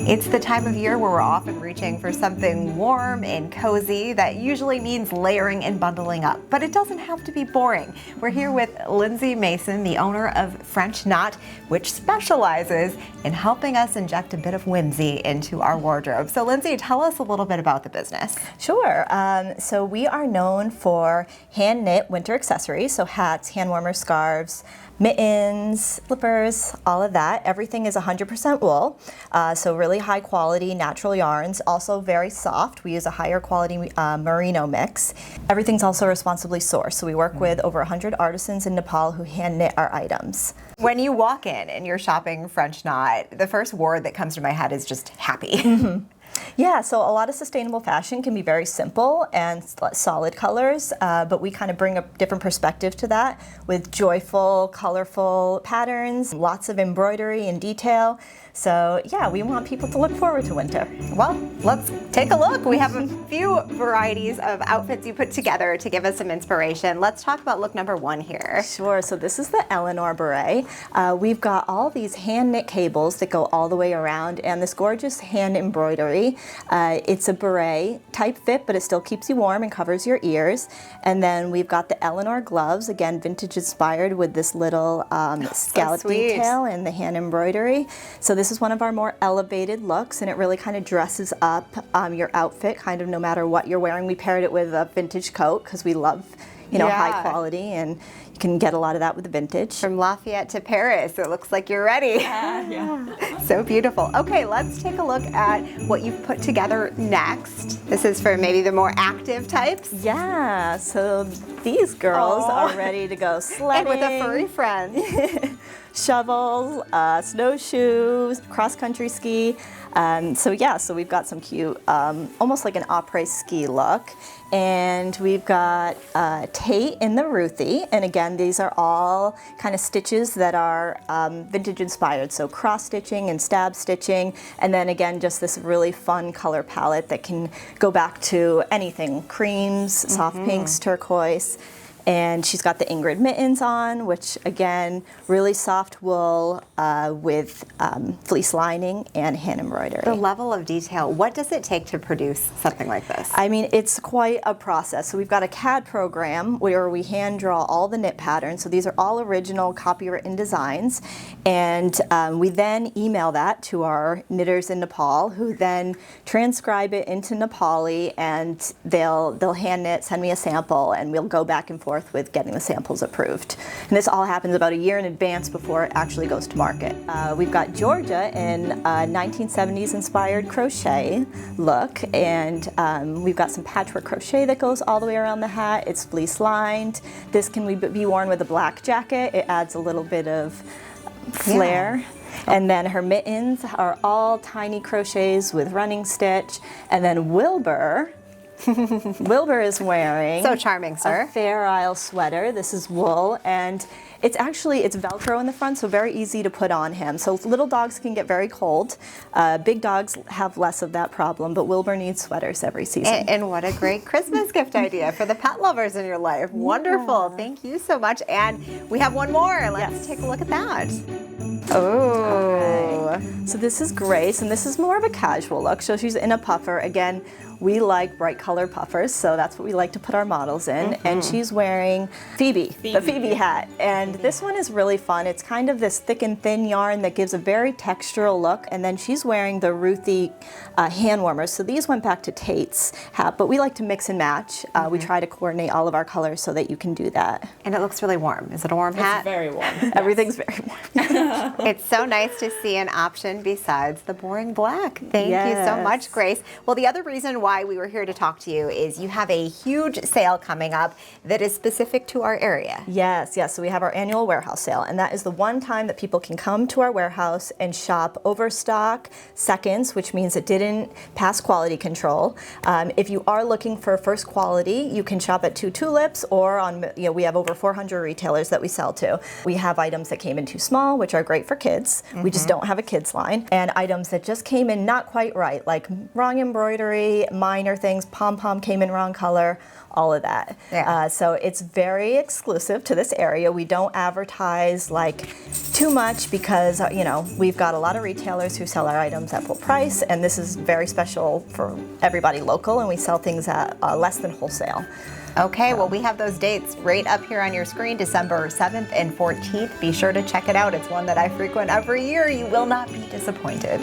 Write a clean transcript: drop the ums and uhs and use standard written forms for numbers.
It's the time of year where we're often reaching for something warm and cozy that usually means layering and bundling up, but it doesn't have to be boring. We're here with Lindsay Mason, the owner of French Knot, which specializes in helping us inject a bit of whimsy into our wardrobe. So Lindsay, tell us a little bit about the business. Sure. So we are known for hand knit winter accessories, so hats, hand warmers, scarves, mittens, slippers, all of that. Everything is 100% wool, so really high quality natural yarns, also very soft. We use a higher quality merino mix. Everything's also responsibly sourced, so we work with over 100 artisans in Nepal who hand knit our items. When you walk in and you're shopping French Knot, the first word that comes to my head is just happy. Mm-hmm. Yeah, so a lot of sustainable fashion can be very simple and solid colors, but we kind of bring a different perspective to that with joyful, colorful patterns, lots of embroidery and detail. So yeah, we want people to look forward to winter. Well, let's take a look. We have a few varieties of outfits you put together to give us some inspiration. Let's talk about look number one here. Sure, so this is the Eleanor beret. We've got all these hand knit cables that go all the way around and this gorgeous hand embroidery. It's a beret type fit, but it still keeps you warm and covers your ears. And then we've got the Eleanor gloves, again vintage inspired with this little scallop detail and the hand embroidery. So this is one of our more elevated looks, and it really kind of dresses up your outfit, kind of no matter what you're wearing. We paired it with a vintage coat because we love, high quality, and you can get a lot of that with the vintage. From Lafayette to Paris, it looks like you're ready. Yeah. So beautiful. Okay, let's take a look at what you've put together next. This is for maybe the more active types. Yeah, so these girls are ready to go sledding. And with a furry friend. Shovels, snowshoes, cross-country ski. So we've got some cute, almost like an après ski look. And we've got Tate in the Ruthie. And again, these are all kind of stitches that are vintage inspired. So cross stitching and stab stitching. And then again, just this really fun color palette that can go back to anything, creams, soft pinks, turquoise. And she's got the Ingrid mittens on, which again, really soft wool with fleece lining and hand embroidery. The level of detail, what does it take to produce something like this? I mean, it's quite a process. So we've got a CAD program where we hand draw all the knit patterns. So these are all original copywritten designs. And we then email that to our knitters in Nepal, who then transcribe it into Nepali, and they'll hand knit, send me a sample, and we'll go back and forth with getting the samples approved. And this all happens about a year in advance before it actually goes to market. We've got Georgia in a 1970s inspired crochet look, and we've got some patchwork crochet that goes all the way around the hat. It's fleece lined. This can be worn with a black jacket. It adds a little bit of flair. Yeah. And then her mittens are all tiny crochets with running stitch. And then Wilbur is wearing so charming, sir. A Fair Isle sweater. This is wool, and it's Velcro in the front, so very easy to put on him. So little dogs can get very cold. Big dogs have less of that problem, but Wilbur needs sweaters every season. And what a great Christmas gift idea for the pet lovers in your life. Yeah. Wonderful. Thank you so much. And we have one more. Let's take a look at that. Oh. Okay. So this is Grace, and this is more of a casual look. So she's in a puffer. Again, we like bright color puffers, so that's what we like to put our models in. And she's wearing the Phoebe hat. And this one is really fun. It's kind of this thick and thin yarn that gives a very textural look. And then she's wearing the Ruthie hand warmers. So these went back to Tate's hat, but we like to mix and match. We try to coordinate all of our colors so that you can do that. And it looks really warm. Is it a warm hat? It's very warm. Everything's very warm. It's so nice to see an option besides the boring black. Thank you so much, Grace. Well, the other reason why we were here to talk to you is you have a huge sale coming up that is specific to our area. Yes. So we have our annual warehouse sale, and that is the one time that people can come to our warehouse and shop overstock seconds, which means it didn't pass quality control. If you are looking for first quality, you can shop at Two Tulips, or on, we have over 400 retailers that we sell to. We have items that came in too small, which are great for kids. We just don't have a kids line. line, and items that just came in not quite right, like wrong embroidery, minor things, pom-pom came in wrong color, all of that. Yeah. So it's very exclusive to this area. We don't advertise like too much because we've got a lot of retailers who sell our items at full price, and this is very special for everybody local, and we sell things at less than wholesale. Okay, well, we have those dates right up here on your screen, December 7th and 14th. Be sure to check it out. It's one that I frequent every year. You will not be disappointed.